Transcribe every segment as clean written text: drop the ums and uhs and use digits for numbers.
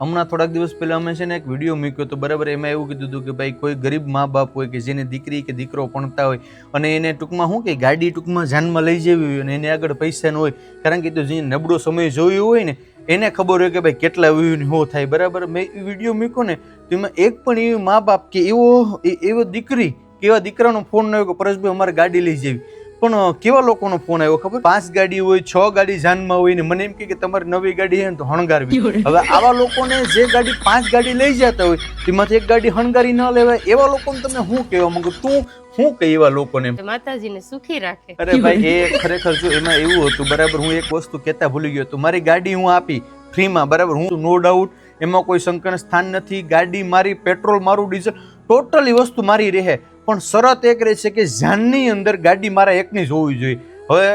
હમણાં થોડાક દિવસ પહેલા અમે છે ને એક વિડીયો મૂક્યો તો બરાબર, એમાં એવું કીધું હતું કે ભાઈ કોઈ ગરીબ મા બાપ હોય કે જેને દીકરી કે દીકરો ભણતા હોય અને એને ટૂંકમાં શું કે ગાડી ટૂંકમાં જાનમાં લઈ જવી હોય અને એને આગળ પૈસા ન હોય, કારણ કે તો જે નબળો સમય જોયો હોય ને એને ખબર હોય કે ભાઈ કેટલા વ્યૂ હો થાય બરાબર. મેં એ વિડીયો મૂક્યો ને તો એમાં એક પણ એવી મા બાપ કે એવો દીકરી કે એવા દીકરાનો ફોન ન આવ્યો કે પરેશભાઈ અમારે ગાડી લઈ જવી, પણ કેવા લોકોનો ફોન આવ્યો ખબર, 5 ગાડી હોય 6 ગાડી જાનમાં હોય ને મને એમ કે તમારી નવી ગાડી છે ને તો હણગારવી. હવે આવા લોકોને જે ગાડી 5 ગાડી લઈ જતા હોય તેમાંથી એક ગાડી હણગારી ન લેવાય, એવા લોકોને તમે શું કહેવા માંગો? તું શું કહે એવા લોકોને? માતાજીને સુખી રાખે. અરે ભાઈ એ ખરેખર જો એમાં એવું હતું બરાબર, હું એક વસ્તુ કહેતા ભૂલી ગયો તો મારી ગાડી હું આપી ફ્રીમાં બરાબર, હું નો ડાઉટ એમાં કોઈ શંકાનું સ્થાન નથી, ગાડી મારી, પેટ્રોલ મારું, ડીઝલ ટોટલી વસ્તુ મારી રહે, પણ શરત એક રહે છે કે જાનની અંદર ગાડી મારા એકની જ હોવી જોઈએ. હવે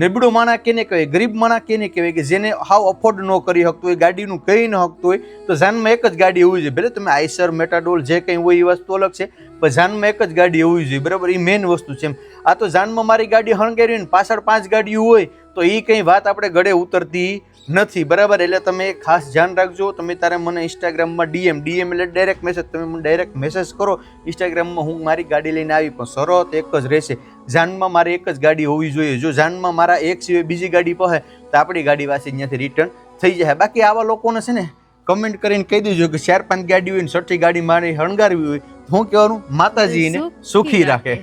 નેબડો માણા કેને કહેવાય, ગરીબ માણા કેને કહેવાય કે જેને હાવ અફોર્ડ ન કરી શકતો હોય, ગાડીનું કહી ન શકતો હોય, તો જાનમાં એક જ ગાડી હોવી જોઈએ. ભલે તમે આઈસર મેટાડોલ જે કંઈ હોય એ વસ્તુ અલગ છે, પણ જાનમાં એક જ ગાડી હોવી જોઈએ બરાબર, એ મેઇન વસ્તુ છે. આ તો જાનમાં મારી ગાડી હણગારી ને પાછળ 5 ગાડીઓ હોય તો એ કંઈ વાત આપણે ગળે ઉતરતી નથી બરાબર. એટલે તમે ખાસ ધ્યાન રાખજો. તમે તારે મને ઇન્સ્ટાગ્રામમાં ડીએમ એટલે ડાયરેક્ટ મેસેજ, તમે મને ડાયરેક્ટ મેસેજ કરો ઇન્સ્ટાગ્રામમાં, હું મારી ગાડી લઈને આવી, પણ શરત એક જ રહેશે, જાનમાં મારે એક જ ગાડી હોવી જોઈએ. જો જાનમાં મારા એક સિવાય બીજી ગાડી પહે તો આપણી ગાડી વાસી ત્યાંથી રિટર્ન થઈ જાય. બાકી આવા લોકોને છે ને કમેન્ટ કરીને કહી દેજો કે 4-5 ગાડી હોય ને 6ઠી ગાડી મારી હણગારવી હોય, હું કહેવાનું માતાજી એને સુખી રાખે.